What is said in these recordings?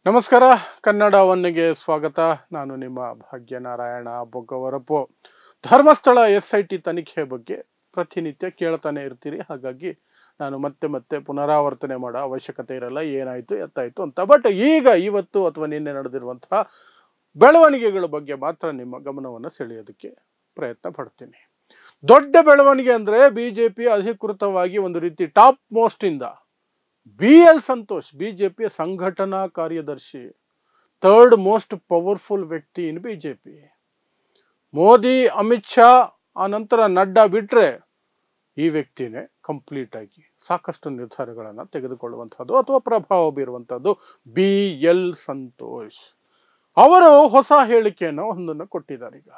ನಮಸ್ಕಾರ. ಕನ್ನಡ ಒನ್ನಿಗೆ ಸ್ವಾಗತ. ನಾನು ನಿಮ್ಮ ಭಾಗ್ಯನಾರಾಯಣ ಬೊಗ್ಗವರಪು. ಧರ್ಮಸ್ಥಳ SIT ತನಿಖೆ ಬಗ್ಗೆ ಪ್ರತಿನಿತ್ಯ ಕೇಳ್ತಾನೆ ಇರ್ತೀರಿ, ಹಾಗಾಗಿ ನಾನು ಮತ್ತೆ ಪುನರಾವರ್ತನೆ ಮಾಡೋ ಅವಶ್ಯಕತೆ ಇರಲ್ಲ ಏನಾಯಿತು ಎತ್ತಾಯಿತು ಅಂತ. ಬಟ್ ಈಗ ಇವತ್ತು ಅಥವಾ ನಿನ್ನೆ ನಡೆದಿರುವಂತಹ ಬೆಳವಣಿಗೆಗಳ ಬಗ್ಗೆ ಮಾತ್ರ ನಿಮ್ಮ ಗಮನವನ್ನು ಸೆಳೆಯೋದಕ್ಕೆ ಪ್ರಯತ್ನ ಪಡ್ತೀನಿ. ದೊಡ್ಡ ಬೆಳವಣಿಗೆ ಅಂದರೆ BJP ಅಧಿಕೃತವಾಗಿ ಒಂದು ರೀತಿ ಟಾಪ್ ಮೋಸ್ಟಿಂದ BL ಸಂತೋಷ್, BJPಯ ಸಂಘಟನಾ ಕಾರ್ಯದರ್ಶಿ, ಥರ್ಡ್ ಮೋಸ್ಟ್ ಪವರ್ಫುಲ್ ವ್ಯಕ್ತಿ ಇನ್ BJP. ಮೋದಿ, ಅಮಿತ್ ಶಾ, ಆ ನಂತರ ನಡ್ಡಾ ಬಿಟ್ಟರೆ ಈ ವ್ಯಕ್ತಿನೇ ಕಂಪ್ಲೀಟ್ ಆಗಿ ಸಾಕಷ್ಟು ನಿರ್ಧಾರಗಳನ್ನು ತೆಗೆದುಕೊಳ್ಳುವಂಥದ್ದು ಅಥವಾ ಪ್ರಭಾವ ಬೀರುವಂಥದ್ದು BL ಸಂತೋಷ್. ಅವರು ಹೊಸ ಹೇಳಿಕೆಯನ್ನು ಒಂದನ್ನು ಕೊಟ್ಟಿದ್ದಾರೆ. ಈಗ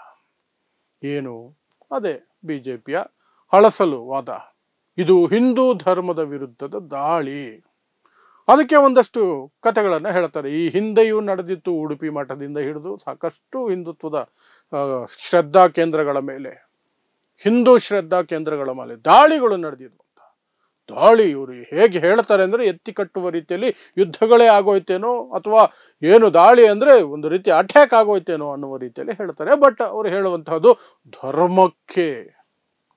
ಏನು? ಅದೇ BJPಯ ಹಳಸಲು ವಾದ. ಇದು ಹಿಂದೂ ಧರ್ಮದ ವಿರುದ್ಧದ ದಾಳಿ. ಅದಕ್ಕೆ ಒಂದಷ್ಟು ಕಥೆಗಳನ್ನು ಹೇಳ್ತಾರೆ. ಈ ಹಿಂದೆಯೂ ನಡೆದಿತ್ತು, ಉಡುಪಿ ಮಠದಿಂದ ಹಿಡಿದು ಸಾಕಷ್ಟು ಹಿಂದುತ್ವದ ಶ್ರದ್ಧಾ ಕೇಂದ್ರಗಳ ಮೇಲೆ, ಹಿಂದೂ ಶ್ರದ್ಧಾ ಕೇಂದ್ರಗಳ ಮೇಲೆ ದಾಳಿಗಳು ನಡೆದಿದ್ವು ಅಂತ. ದಾಳಿ ಇವರು ಹೇಗೆ ಹೇಳ್ತಾರೆ ಅಂದರೆ ಎತ್ತಿ ಕಟ್ಟುವ ರೀತಿಯಲ್ಲಿ ಯುದ್ಧಗಳೇ ಆಗೋಯ್ತೇನೋ, ಅಥವಾ ಏನು ದಾಳಿ ಅಂದರೆ ಒಂದು ರೀತಿ ಅಟ್ಯಾಕ್ ಆಗೋಯ್ತೇನೋ ಅನ್ನುವ ರೀತಿಯಲ್ಲಿ ಹೇಳ್ತಾರೆ. ಬಟ್ ಅವರು ಹೇಳುವಂತಹದ್ದು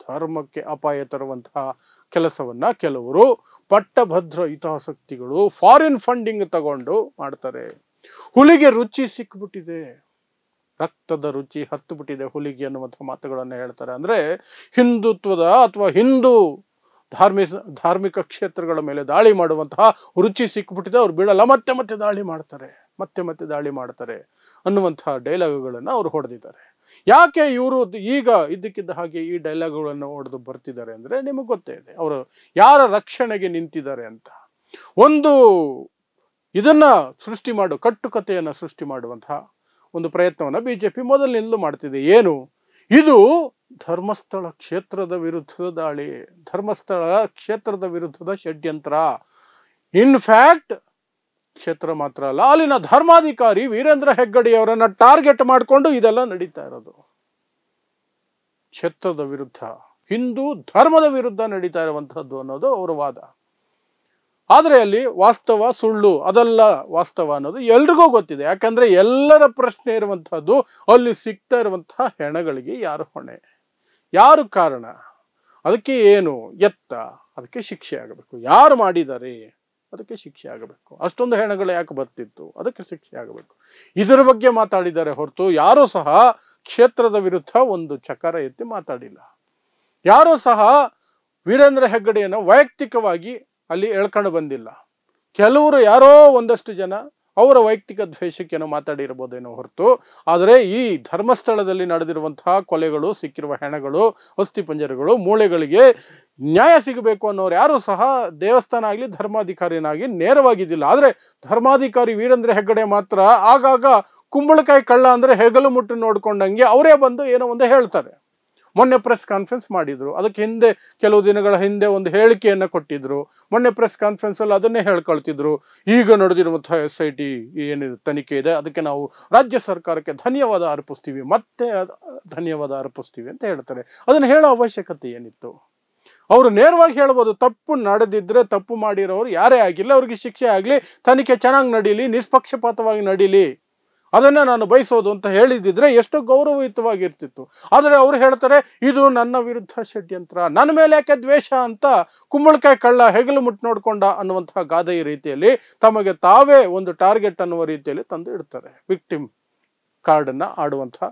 ಧರ್ಮಕ್ಕೆ ಅಪಾಯ ತರುವಂತಹ ಕೆಲಸವನ್ನ ಕೆಲವರು ಪಟ್ಟಭದ್ರ ಹಿತಾಸಕ್ತಿಗಳು ಫಾರಿನ್ ಫಂಡಿಂಗ್ ತಗೊಂಡು ಮಾಡ್ತಾರೆ. ಹುಲಿಗೆ ರುಚಿ ಸಿಕ್ಬಿಟ್ಟಿದೆ, ರಕ್ತದ ರುಚಿ ಹತ್ತು ಬಿಟ್ಟಿದೆ ಹುಲಿಗೆ ಅನ್ನುವಂಥ ಮಾತುಗಳನ್ನು ಹೇಳ್ತಾರೆ. ಅಂದ್ರೆ ಹಿಂದುತ್ವದ ಅಥವಾ ಹಿಂದೂ ಧಾರ್ಮಿಕ ಕ್ಷೇತ್ರಗಳ ಮೇಲೆ ದಾಳಿ ಮಾಡುವಂತಹ ರುಚಿ ಸಿಕ್ಬಿಟ್ಟಿದೆ, ಅವ್ರು ಬಿಡಲ್ಲ, ಮತ್ತೆ ದಾಳಿ ಮಾಡ್ತಾರೆ ಅನ್ನುವಂತಹ ಡೈಲಾಗುಗಳನ್ನು ಅವರು ಹೊಡೆದಿದ್ದಾರೆ. ಯಾಕೆ ಇವರು ಈಗ ಇದ್ದಕ್ಕಿದ್ದ ಹಾಗೆ ಈ ಡೈಲಾಗ್ಗಳನ್ನು ಹೊಡೆದು ಬರ್ತಿದ್ದಾರೆ ಅಂದರೆ ನಿಮಗೆ ಗೊತ್ತೇ ಇದೆ ಅವರು ಯಾರ ರಕ್ಷಣೆಗೆ ನಿಂತಿದ್ದಾರೆ ಅಂತ. ಒಂದು ಇದನ್ನ ಕಟ್ಟುಕತೆಯನ್ನು ಸೃಷ್ಟಿ ಮಾಡುವಂತಹ ಒಂದು ಪ್ರಯತ್ನವನ್ನು BJP ಮೊದಲಿನಿಂದಲೂ ಮಾಡ್ತಿದೆ. ಏನು ಇದು? ಧರ್ಮಸ್ಥಳ ಕ್ಷೇತ್ರದ ವಿರುದ್ಧದ ದಾಳಿ, ಧರ್ಮಸ್ಥಳ ಕ್ಷೇತ್ರದ ವಿರುದ್ಧದ ಷಡ್ಯಂತ್ರ. ಇನ್ಫ್ಯಾಕ್ಟ್ ಕ್ಷೇತ್ರ ಮಾತ್ರ ಅಲ್ಲ, ಅಲ್ಲಿನ ಧರ್ಮಾಧಿಕಾರಿ ವೀರೇಂದ್ರ ಹೆಗ್ಗಡೆಯವರನ್ನ ಟಾರ್ಗೆಟ್ ಮಾಡಿಕೊಂಡು ಇದೆಲ್ಲ ನಡೀತಾ ಇರೋದು. ಕ್ಷೇತ್ರದ ವಿರುದ್ಧ, ಹಿಂದೂ ಧರ್ಮದ ವಿರುದ್ಧ ನಡೀತಾ ಇರುವಂತಹದ್ದು ಅನ್ನೋದು ಅವರ ವಾದ. ಆದರೆ ಅಲ್ಲಿ ವಾಸ್ತವ ಸುಳ್ಳು, ಅದೆಲ್ಲ ವಾಸ್ತವ ಅನ್ನೋದು ಎಲ್ರಿಗೂ ಗೊತ್ತಿದೆ. ಯಾಕಂದ್ರೆ ಎಲ್ಲರ ಪ್ರಶ್ನೆ ಇರುವಂತಹದ್ದು ಅಲ್ಲಿ ಸಿಗ್ತಾ ಇರುವಂತಹ ಹೆಣಗಳಿಗೆ ಯಾರು ಹೊಣೆ, ಯಾರು ಕಾರಣ, ಅದಕ್ಕೆ ಏನು ಎತ್ತ, ಅದಕ್ಕೆ ಶಿಕ್ಷೆ ಆಗಬೇಕು. ಯಾರು ಮಾಡಿದ್ದಾರೆ ಅದಕ್ಕೆ ಶಿಕ್ಷೆ ಆಗಬೇಕು. ಅಷ್ಟೊಂದು ಹೆಣಗಳು ಯಾಕೆ ಬರ್ತಿತ್ತು, ಅದಕ್ಕೆ ಶಿಕ್ಷೆ ಆಗಬೇಕು. ಇದರ ಬಗ್ಗೆ ಮಾತಾಡಿದ್ದಾರೆ ಹೊರತು ಯಾರೂ ಸಹ ಕ್ಷೇತ್ರದ ವಿರುದ್ಧ ಒಂದು ಚಕಾರ ಎತ್ತಿ ಮಾತಾಡಿಲ್ಲ. ಯಾರೂ ಸಹ ವೀರೇಂದ್ರ ಹೆಗ್ಗಡೆಯನ್ನು ವೈಯಕ್ತಿಕವಾಗಿ ಅಲ್ಲಿ ಎಳ್ಕೊಂಡು ಬಂದಿಲ್ಲ. ಕೆಲವರು ಯಾರೋ ಒಂದಷ್ಟು ಜನ ಅವರ ವೈಯಕ್ತಿಕ ದ್ವೇಷಕ್ಕೇನೋ ಮಾತಾಡಿರ್ಬೋದೇನೋ ಹೊರತು, ಆದರೆ ಈ ಧರ್ಮಸ್ಥಳದಲ್ಲಿ ನಡೆದಿರುವಂತಹ ಕೊಲೆಗಳು, ಸಿಕ್ಕಿರುವ ಹೆಣಗಳು, ಅಸ್ಥಿಪಂಜರಗಳು, ಮೂಳೆಗಳಿಗೆ ನ್ಯಾಯ ಸಿಗಬೇಕು ಅನ್ನೋರು ಯಾರು ಸಹ ದೇವಸ್ಥಾನ ಆಗಲಿ ಧರ್ಮಾಧಿಕಾರಿನಾಗಿ ನೇರವಾಗಿದ್ದಿಲ್ಲ. ಆದರೆ ಧರ್ಮಾಧಿಕಾರಿ ವೀರೇಂದ್ರ ಹೆಗ್ಗಡೆ ಮಾತ್ರ ಆಗಾಗ ಕುಂಬಳಕಾಯಿ ಕಳ್ಳ ಅಂದ್ರೆ ಹೆಗಲು ಮುಟ್ಟು ನೋಡ್ಕೊಂಡಂಗೆ ಅವರೇ ಬಂದು ಏನೋ ಒಂದು ಹೇಳ್ತಾರೆ. ಮೊನ್ನೆ ಪ್ರೆಸ್ ಕಾನ್ಫರೆನ್ಸ್ ಮಾಡಿದ್ರು, ಅದಕ್ಕೆ ಹಿಂದೆ ಕೆಲವು ದಿನಗಳ ಹಿಂದೆ ಒಂದು ಹೇಳಿಕೆಯನ್ನು ಕೊಟ್ಟಿದ್ರು. ಮೊನ್ನೆ ಪ್ರೆಸ್ ಕಾನ್ಫರೆನ್ಸ್ ಅಲ್ಲಿ ಅದನ್ನೇ ಹೇಳ್ಕೊಳ್ತಿದ್ರು. ಈಗ ನಡೆದಿರುವಂತಹ SIT ಏನಿದೆ ತನಿಖೆ ಇದೆ, ಅದಕ್ಕೆ ನಾವು ರಾಜ್ಯ ಸರ್ಕಾರಕ್ಕೆ ಧನ್ಯವಾದ ಅರ್ಪಿಸ್ತೀವಿ ಅಂತ ಹೇಳ್ತಾರೆ. ಅದನ್ನು ಹೇಳೋ ಅವಶ್ಯಕತೆ ಏನಿತ್ತು? ಅವರು ನೇರವಾಗಿ ಹೇಳ್ಬೋದು, ತಪ್ಪು ನಡೆದಿದ್ರೆ, ತಪ್ಪು ಮಾಡಿರೋರು ಯಾರೇ ಆಗಿಲ್ಲ ಅವ್ರಿಗೆ ಶಿಕ್ಷೆ ಆಗಲಿ, ತನಿಖೆ ಚೆನ್ನಾಗಿ ನಡೀಲಿ, ನಿಷ್ಪಕ್ಷಪಾತವಾಗಿ ನಡೀಲಿ, ಅದನ್ನ ನಾನು ಬಯಸೋದು ಅಂತ ಹೇಳಿದಿದ್ರೆ ಎಷ್ಟು ಗೌರವಯುತವಾಗಿರ್ತಿತ್ತು. ಆದರೆ ಅವರು ಹೇಳ್ತಾರೆ ಇದು ನನ್ನ ವಿರುದ್ಧ ಷಡ್ಯಂತ್ರ, ನನ್ನ ಮೇಲೆ ಯಾಕೆ ದ್ವೇಷ ಅಂತ ಕುಂಬಳಕಾಯಿ ಕಳ್ಳ ಹೆಗಲು ಮುಟ್ಟು ನೋಡ್ಕೊಂಡ ಅನ್ನುವಂತಹ ಗಾದೆಯ ರೀತಿಯಲ್ಲಿ ತಮಗೆ ತಾವೇ ಒಂದು ಟಾರ್ಗೆಟ್ ಅನ್ನುವ ರೀತಿಯಲ್ಲಿ ತಂದು ಇಡ್ತಾರೆ. ವಿಕ್ಟಿಮ್ ಕಾರ್ಡ್ ಅನ್ನ ಆಡುವಂತಹ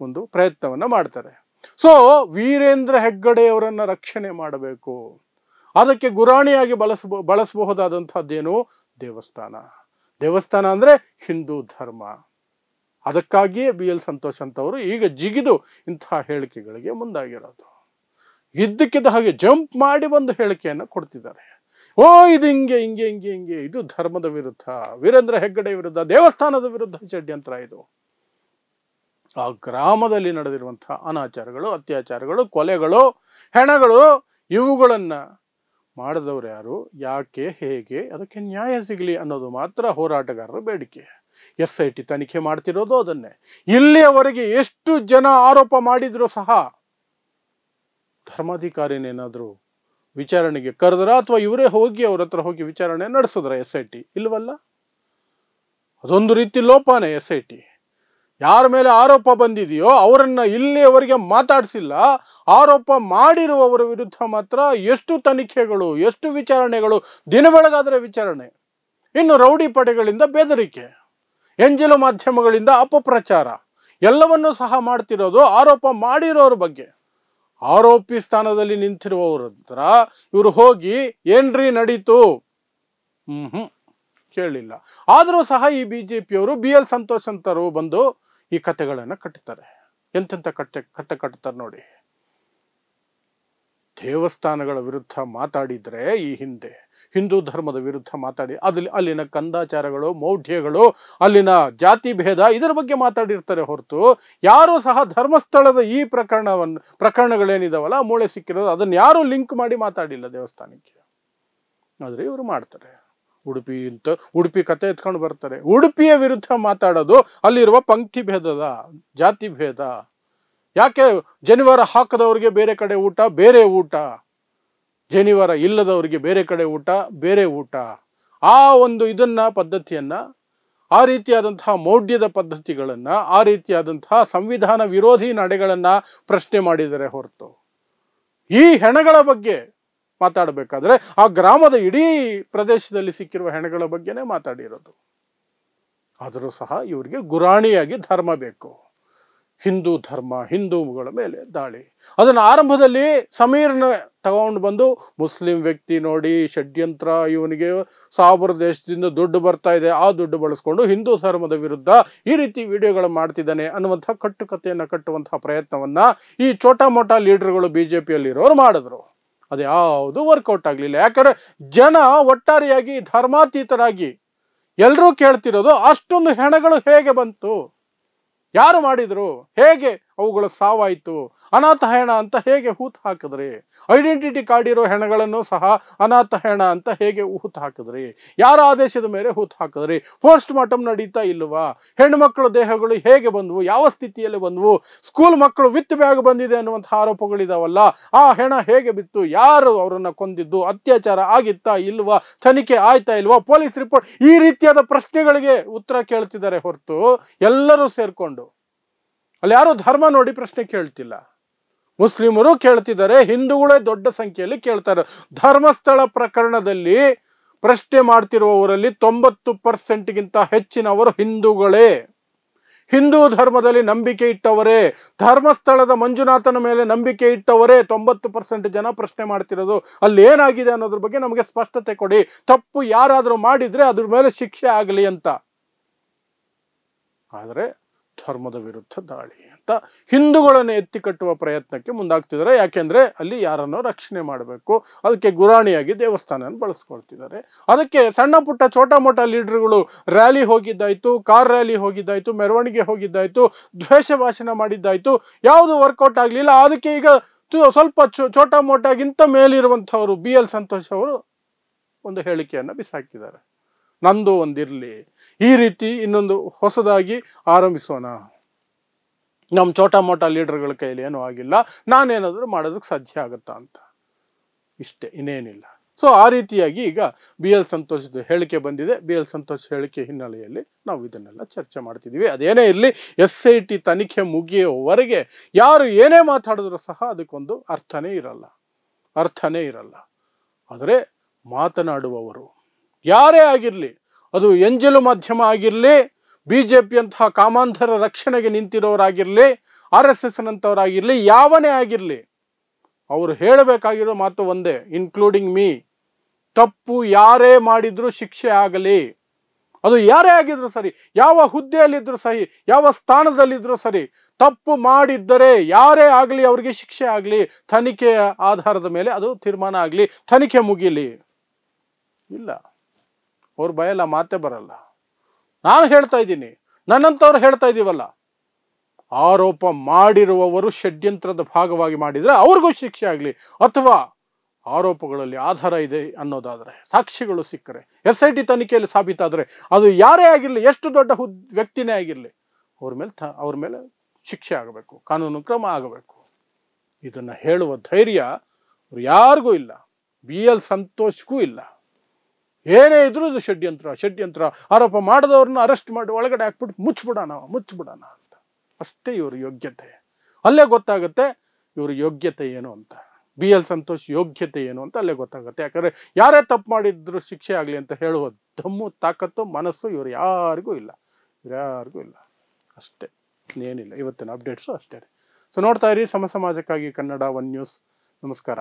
ಒಂದು ಪ್ರಯತ್ನವನ್ನ ಮಾಡ್ತಾರೆ. ಸೊ ವೀರೇಂದ್ರ ಹೆಗ್ಗಡೆಯವರನ್ನ ರಕ್ಷಣೆ ಮಾಡಬೇಕು, ಅದಕ್ಕೆ ಗುರಾಣಿಯಾಗಿ ಬಳಸಬಹುದಾದಂತಹದ್ದೇನು? ದೇವಸ್ಥಾನ ಅಂದ್ರೆ ಹಿಂದೂ ಧರ್ಮ. ಅದಕ್ಕಾಗಿಯೇ BL ಸಂತೋಷ್ ಅಂತವರು ಈಗ ಜಿಗಿದು ಇಂತಹ ಹೇಳಿಕೆಗಳಿಗೆ ಮುಂದಾಗಿರೋದು. ಇದ್ದಕ್ಕಿದ್ದ ಹಾಗೆ ಜಂಪ್ ಮಾಡಿ ಒಂದು ಹೇಳಿಕೆಯನ್ನು ಕೊಡ್ತಿದ್ದಾರೆ. ಇದು ಹಿಂಗೆ ಇದು ಧರ್ಮದ ವಿರುದ್ಧ, ವೀರೇಂದ್ರ ಹೆಗ್ಗಡೆ ವಿರುದ್ಧ, ದೇವಸ್ಥಾನದ ವಿರುದ್ಧ ಷಡ್ಯಂತ್ರ. ಇದು ಆ ಗ್ರಾಮದಲ್ಲಿ ನಡೆದಿರುವಂತಹ ಅನಾಚಾರಗಳು, ಅತ್ಯಾಚಾರಗಳು, ಕೊಲೆಗಳು, ಹೆಣಗಳು, ಇವುಗಳನ್ನ ಮಾಡಿದವರು ಯಾರು, ಯಾಕೆ, ಹೇಗೆ, ಅದಕ್ಕೆ ನ್ಯಾಯ ಸಿಗಲಿ ಅನ್ನೋದು ಮಾತ್ರ ಹೋರಾಟಗಾರರ ಬೇಡಿಕೆ. SIT ತನಿಖೆ ಮಾಡ್ತಿರೋದು ಅದನ್ನೇ. ಇಲ್ಲಿಯವರೆಗೆ ಎಷ್ಟು ಜನ ಆರೋಪ ಮಾಡಿದ್ರು ಸಹ ಧರ್ಮಾಧಿಕಾರಿನೇನಾದ್ರು ವಿಚಾರಣೆಗೆ ಕರೆದ್ರ ಅಥವಾ ಇವರೇ ಹೋಗಿ ಅವ್ರ ಹತ್ರ ಹೋಗಿ ವಿಚಾರಣೆ ನಡೆಸಿದ್ರ SIT? ಇಲ್ವಲ್ಲ. ಅದೊಂದು ರೀತಿ ಲೋಪನೇ SIT. ಯಾರ ಮೇಲೆ ಆರೋಪ ಬಂದಿದೆಯೋ ಅವರನ್ನ ಇಲ್ಲಿಯವರೆಗೆ ಮಾತಾಡಿಸಿಲ್ಲ. ಆರೋಪ ಮಾಡಿರುವವರ ವಿರುದ್ಧ ಮಾತ್ರ ಎಷ್ಟು ತನಿಖೆಗಳು, ಎಷ್ಟು ವಿಚಾರಣೆಗಳು, ದಿನ ಬೆಳಗಾದರೆ ವಿಚಾರಣೆ. ಇನ್ನು ರೌಡಿ ಪಡೆಗಳಿಂದ ಬೆದರಿಕೆ, ಎಂಜಲು ಮಾಧ್ಯಮಗಳಿಂದ ಅಪಪ್ರಚಾರ, ಎಲ್ಲವನ್ನೂ ಸಹ ಮಾಡ್ತಿರೋದು ಆರೋಪ ಮಾಡಿರೋರ ಬಗ್ಗೆ. ಆರೋಪಿ ಸ್ಥಾನದಲ್ಲಿ ನಿಂತಿರುವವರ ಹತ್ರ ಇವರು ಹೋಗಿ ಏನ್ರಿ ನಡೀತು ಕೇಳಿಲ್ಲ. ಆದರೂ ಸಹ ಈ BJPಯವರು BL ಸಂತೋಷ್ ಅಂತರು ಬಂದು ಈ ಕಥೆಗಳನ್ನು ಕಟ್ಟುತ್ತಾರೆ. ಎಂತೆಂಥ ಕತೆ ಕಟ್ಟುತ್ತಾರೆ ನೋಡಿ. ದೇವಸ್ಥಾನಗಳ ವಿರುದ್ಧ ಮಾತಾಡಿದ್ರೆ, ಈ ಹಿಂದೆ ಹಿಂದೂ ಧರ್ಮದ ವಿರುದ್ಧ ಮಾತಾಡಿ ಅಲ್ಲಿನ ಕಂದಾಚಾರಗಳು, ಮೌಢ್ಯಗಳು, ಅಲ್ಲಿನ ಜಾತಿ ಭೇದ, ಇದರ ಬಗ್ಗೆ ಮಾತಾಡಿರ್ತಾರೆ ಹೊರತು ಯಾರೂ ಸಹ ಧರ್ಮಸ್ಥಳದ ಈ ಪ್ರಕರಣಗಳೇನಿದಾವಲ್ಲ, ಮೂಳೆ ಸಿಕ್ಕಿರೋದು, ಅದನ್ನು ಯಾರು ಲಿಂಕ್ ಮಾಡಿ ಮಾತಾಡಿಲ್ಲ ದೇವಸ್ಥಾನಕ್ಕೆ. ಆದರೆ ಇವರು ಮಾಡ್ತಾರೆ. ಉಡುಪಿ ಕತೆ ಎತ್ಕೊಂಡು ಬರ್ತಾರೆ. ಉಡುಪಿಯ ವಿರುದ್ಧ ಮಾತಾಡೋದು ಅಲ್ಲಿರುವ ಪಂಕ್ತಿ ಭೇದದ, ಜಾತಿ ಭೇದ. ಯಾಕೆ ಜನಿವಾರ ಹಾಕದವ್ರಿಗೆ ಬೇರೆ ಕಡೆ ಊಟ, ಬೇರೆ ಊಟ, ಜನಿವಾರ ಇಲ್ಲದವರಿಗೆ ಬೇರೆ ಕಡೆ ಊಟ, ಬೇರೆ ಊಟ. ಆ ಒಂದು ಪದ್ಧತಿಯನ್ನ, ಆ ರೀತಿಯಾದಂತಹ ಮೌಢ್ಯದ ಪದ್ಧತಿಗಳನ್ನ, ಆ ರೀತಿಯಾದಂತಹ ಸಂವಿಧಾನ ವಿರೋಧಿ ನಡೆಗಳನ್ನ ಪ್ರಶ್ನೆ ಮಾಡಿದರೆ ಹೊರತು ಈ ಹೆಣಗಳ ಬಗ್ಗೆ ಮಾತಾಡಬೇಕಾದ್ರೆ ಆ ಗ್ರಾಮದ ಇಡೀ ಪ್ರದೇಶದಲ್ಲಿ ಸಿಕ್ಕಿರುವ ಹೆಣಗಳ ಬಗ್ಗೆನೇ ಮಾತಾಡಿರೋದು. ಆದರೂ ಸಹ ಇವರಿಗೆ ಗುರಾಣಿಯಾಗಿ ಧರ್ಮ ಬೇಕು. ಹಿಂದೂ ಧರ್ಮ, ಹಿಂದೂಗಳ ಮೇಲೆ ದಾಳಿ. ಅದನ್ನು ಆರಂಭದಲ್ಲಿ ಸಮೀರ್ನ ತಗೊಂಡು ಬಂದು ಮುಸ್ಲಿಂ ವ್ಯಕ್ತಿ ನೋಡಿ ಷಡ್ಯಂತ್ರ, ಇವನಿಗೆ ಸಾವಿರ ದೇಶದಿಂದ ದುಡ್ಡು ಬರ್ತಾ ಇದೆ, ಆ ದುಡ್ಡು ಬಳಸ್ಕೊಂಡು ಹಿಂದೂ ಧರ್ಮದ ವಿರುದ್ಧ ಈ ರೀತಿ ವಿಡಿಯೋಗಳು ಮಾಡ್ತಿದ್ದಾನೆ ಅನ್ನುವಂಥ ಕಟ್ಟುಕತೆಯನ್ನು ಕಟ್ಟುವಂತಹ ಪ್ರಯತ್ನವನ್ನ ಈ ಚೋಟಾ ಮೋಟಾ ಲೀಡರ್ಗಳು BJPಯಲ್ಲಿರೋರು ಮಾಡಿದ್ರು. ಅದು ಯಾವುದು ವರ್ಕೌಟ್ ಆಗಲಿಲ್ಲ. ಯಾಕಂದ್ರೆ ಜನ ಒಟ್ಟಾರೆಯಾಗಿ ಧರ್ಮಾತೀತರಾಗಿ ಎಲ್ಲರೂ ಕೇಳ್ತಿರೋದು ಅಷ್ಟೊಂದು ಹೆಣಗಳು ಹೇಗೆ ಬಂತು, ಯಾರು ಮಾಡಿದ್ರು, ಹೇಗೆ ಅವುಗಳ ಸಾವಾಯಿತು, ಅನಾಥ ಹೆಣ ಅಂತ ಹೇಗೆ ಹೂತು ಹಾಕಿದ್ರಿ, ಐಡೆಂಟಿಟಿ ಕಾರ್ಡ್ ಇರೋ ಹೆಣಗಳನ್ನು ಸಹ ಅನಾಥ ಹೆಣ ಅಂತ ಹೇಗೆ ಹೂತು ಹಾಕಿದ್ರಿ, ಯಾರ ಆದೇಶದ ಮೇಲೆ ಹೂತು ಹಾಕಿದ್ರಿ, ಪೋಸ್ಟ್ ಮಾರ್ಟಮ್ ನಡೀತಾ ಇಲ್ವಾ, ಹೆಣ್ಣು ಮಕ್ಕಳ ದೇಹಗಳು ಹೇಗೆ ಬಂದವು, ಯಾವ ಸ್ಥಿತಿಯಲ್ಲಿ ಬಂದವು, ಸ್ಕೂಲ್ ಮಕ್ಕಳು ವಿತ್ ಬ್ಯಾಗ್ ಬಂದಿದೆ ಅನ್ನುವಂಥ ಆರೋಪಗಳಿದಾವಲ್ಲ, ಆ ಹೆಣ ಹೇಗೆ ಬಿತ್ತು, ಯಾರು ಅವರನ್ನ ಕೊಂದಿದ್ದು, ಅತ್ಯಾಚಾರ ಆಗಿತ್ತಾ ಇಲ್ವಾ, ತನಿಖೆ ಆಯ್ತಾ ಇಲ್ವಾ, ಪೊಲೀಸ್ ರಿಪೋರ್ಟ್, ಈ ರೀತಿಯಾದ ಪ್ರಶ್ನೆಗಳಿಗೆ ಉತ್ತರ ಕೇಳ್ತಿದ್ದಾರೆ ಹೊರತು ಎಲ್ಲರೂ ಸೇರ್ಕೊಂಡು. ಅಲ್ಲಿ ಯಾರು ಧರ್ಮ ನೋಡಿ ಪ್ರಶ್ನೆ ಕೇಳ್ತಿಲ್ಲ. ಮುಸ್ಲಿಮರು ಕೇಳ್ತಿದ್ದಾರೆ, ಹಿಂದೂಗಳೇ ದೊಡ್ಡ ಸಂಖ್ಯೆಯಲ್ಲಿ ಕೇಳ್ತಾರೆ. ಧರ್ಮಸ್ಥಳ ಪ್ರಕರಣದಲ್ಲಿ ಪ್ರಶ್ನೆ ಮಾಡ್ತಿರುವವರಲ್ಲಿ 90%ಗಿಂತ ಹೆಚ್ಚಿನವರು ಹಿಂದೂಗಳೇ. ಹಿಂದೂ ಧರ್ಮದಲ್ಲಿ ನಂಬಿಕೆ ಇಟ್ಟವರೇ, ಧರ್ಮಸ್ಥಳದ ಮಂಜುನಾಥನ ಮೇಲೆ ನಂಬಿಕೆ ಇಟ್ಟವರೇ 90% ಜನ ಪ್ರಶ್ನೆ ಮಾಡ್ತಿರೋದು. ಅಲ್ಲಿ ಏನಾಗಿದೆ ಅನ್ನೋದ್ರ ಬಗ್ಗೆ ನಮಗೆ ಸ್ಪಷ್ಟತೆ ಕೊಡಿ, ತಪ್ಪು ಯಾರಾದರೂ ಮಾಡಿದ್ರೆ ಅದ್ರ ಮೇಲೆ ಶಿಕ್ಷೆ ಆಗಲಿ ಅಂತ. ಆದರೆ ಧರ್ಮದ ವಿರುದ್ಧ ದಾಳಿ ಅಂತ ಹಿಂದೂಗಳನ್ನು ಎತ್ತಿ ಕಟ್ಟುವ ಪ್ರಯತ್ನಕ್ಕೆ ಮುಂದಾಗ್ತಿದ್ದಾರೆ. ಯಾಕೆಂದ್ರೆ ಅಲ್ಲಿ ಯಾರನ್ನೋ ರಕ್ಷಣೆ ಮಾಡಬೇಕು, ಅದಕ್ಕೆ ಗುರಾಣಿಯಾಗಿ ದೇವಸ್ಥಾನ ಬಳಸ್ಕೊಳ್ತಿದ್ದಾರೆ. ಅದಕ್ಕೆ ಸಣ್ಣ ಪುಟ್ಟ ಚೋಟಾ ಮೋಟಾ ಲೀಡರ್ಗಳು ರ್ಯಾಲಿ ಹೋಗಿದ್ದಾಯ್ತು, ಕಾರ್ ರ್ಯಾಲಿ ಹೋಗಿದ್ದಾಯ್ತು, ಮೆರವಣಿಗೆ ಹೋಗಿದ್ದಾಯ್ತು, ದ್ವೇಷ ಭಾಷಣ ಮಾಡಿದ್ದಾಯ್ತು, ಯಾವುದು ವರ್ಕೌಟ್ ಆಗಲಿಲ್ಲ. ಅದಕ್ಕೆ ಈಗ ಸ್ವಲ್ಪ ಚೋಟಾ ಮೋಟಾಗಿಂತ ಮೇಲಿರುವಂಥವರು BL ಸಂತೋಷ್ ಅವರು ಒಂದು ಹೇಳಿಕೆಯನ್ನ ಬಿಸಾಕಿದ್ದಾರೆ, ನಂದು ಒಂದಿರ್ಲಿ, ಈ ರೀತಿ ಇನ್ನೊಂದು ಹೊಸದಾಗಿ ಆರಂಭಿಸೋಣ, ನಮ್ಮ ಚೋಟಾ ಮೋಟಾ ಲೀಡರ್ಗಳ ಕೈಲಿ ಏನೂ ಆಗಿಲ್ಲ, ನಾನೇನಾದರೂ ಮಾಡೋದಕ್ಕೆ ಸಾಧ್ಯ ಆಗುತ್ತಾ ಅಂತ. ಇಷ್ಟೇ, ಇನ್ನೇನಿಲ್ಲ. ಸೊ ಆ ರೀತಿಯಾಗಿ ಈಗ BL ಸಂತೋಷದ ಹೇಳಿಕೆ ಬಂದಿದೆ. BL ಸಂತೋಷ್ ಹೇಳಿಕೆ ಹಿನ್ನೆಲೆಯಲ್ಲಿ ನಾವು ಇದನ್ನೆಲ್ಲ ಚರ್ಚೆ ಮಾಡ್ತಿದ್ದೀವಿ. ಅದೇನೇ ಇರಲಿ, SIT ತನಿಖೆ ಮುಗಿಯುವವರೆಗೆ ಯಾರು ಏನೇ ಮಾತಾಡಿದ್ರು ಸಹ ಅದಕ್ಕೊಂದು ಅರ್ಥನೇ ಇರಲ್ಲ. ಆದರೆ ಮಾತನಾಡುವವರು ಯಾರೇ ಆಗಿರಲಿ, ಅದು ಎಂಜಲು ಮಾಧ್ಯಮ ಆಗಿರಲಿ, BJP ಅಂತಹ ಕಾಮಾಂಧರ ರಕ್ಷಣೆಗೆ ನಿಂತಿರೋರಾಗಿರಲಿ, RSS ನಂತವರಾಗಿರಲಿ, ಯಾವನೇ ಆಗಿರಲಿ, ಅವರು ಹೇಳಬೇಕಾಗಿರೋ ಮಾತು ಒಂದೇ, ಇನ್ಕ್ಲೂಡಿಂಗ್ ಮೀ, ತಪ್ಪು ಯಾರೇ ಮಾಡಿದ್ರು ಶಿಕ್ಷೆ ಆಗಲಿ. ಅದು ಯಾರೇ ಆಗಿದ್ರು ಸರಿ, ಯಾವ ಹುದ್ದೆಯಲ್ಲಿದ್ರು ಸರಿ, ಯಾವ ಸ್ಥಾನದಲ್ಲಿದ್ರು ಸರಿ, ತಪ್ಪು ಮಾಡಿದ್ದರೆ ಯಾರೇ ಆಗಲಿ ಅವ್ರಿಗೆ ಶಿಕ್ಷೆ ಆಗಲಿ, ತನಿಖೆಯ ಆಧಾರದ ಮೇಲೆ ಅದು ತೀರ್ಮಾನ ಆಗಲಿ, ತನಿಖೆ ಮುಗಿಲಿ. ಇಲ್ಲ, ಅವ್ರ ಭಯಲ್ಲ, ಮಾತೇ ಬರಲ್ಲ. ನಾನು ಹೇಳ್ತಾ ಇದ್ದೀನಿ, ನನ್ನಂತವ್ರು ಹೇಳ್ತಾ ಇದ್ದೀವಲ್ಲ, ಆರೋಪ ಮಾಡಿರುವವರು ಷಡ್ಯಂತ್ರದ ಭಾಗವಾಗಿ ಮಾಡಿದರೆ ಅವ್ರಿಗೂ ಶಿಕ್ಷೆ ಆಗಲಿ, ಅಥವಾ ಆರೋಪಗಳಲ್ಲಿ ಆಧಾರ ಇದೆ ಅನ್ನೋದಾದರೆ, ಸಾಕ್ಷಿಗಳು ಸಿಕ್ಕರೆ, SIT ತನಿಖೆಯಲ್ಲಿ ಸಾಬೀತಾದರೆ, ಅದು ಯಾರೇ ಆಗಿರಲಿ, ಎಷ್ಟು ದೊಡ್ಡ ವ್ಯಕ್ತಿನೇ ಆಗಿರಲಿ, ಅವ್ರ ಮೇಲೆ ಶಿಕ್ಷೆ ಆಗಬೇಕು, ಕಾನೂನು ಕ್ರಮ ಆಗಬೇಕು. ಇದನ್ನು ಹೇಳುವ ಧೈರ್ಯ ಯಾರಿಗೂ ಇಲ್ಲ, BL ಸಂತೋಷ್ಗೂ ಇಲ್ಲ. ಏನೇ ಇದ್ರೂ ಇದು ಷಡ್ಯಂತ್ರ ಆರೋಪ ಮಾಡಿದವ್ರನ್ನ ಅರೆಸ್ಟ್ ಮಾಡಿ ಒಳಗಡೆ ಹಾಕ್ಬಿಟ್ಟು ಮುಚ್ಚಿಬಿಡೋಣ ಅಂತ. ಅಷ್ಟೇ ಇವ್ರ ಯೋಗ್ಯತೆ. ಅಲ್ಲೇ ಗೊತ್ತಾಗುತ್ತೆ ಇವ್ರ ಯೋಗ್ಯತೆ ಏನು ಅಂತ, BL ಸಂತೋಷ್ ಯೋಗ್ಯತೆ ಏನು ಅಂತ ಅಲ್ಲೇ ಗೊತ್ತಾಗುತ್ತೆ. ಯಾಕಂದರೆ ಯಾರೇ ತಪ್ಪು ಮಾಡಿದ್ರು ಶಿಕ್ಷೆ ಆಗಲಿ ಅಂತ ಹೇಳುವ ದಮ್ಮು ತಾಕತ್ತು ಮನಸ್ಸು ಇವ್ರು ಯಾರಿಗೂ ಇಲ್ಲ. ಅಷ್ಟೇ, ಏನಿಲ್ಲ. ಇವತ್ತಿನ ಅಪ್ಡೇಟ್ಸು ಅಷ್ಟೇ. ಸೊ ನೋಡ್ತಾ ಇರಿ ಸಮಾಜಕ್ಕಾಗಿ ಕನ್ನಡ 1 ನ್ಯೂಸ್. ನಮಸ್ಕಾರ.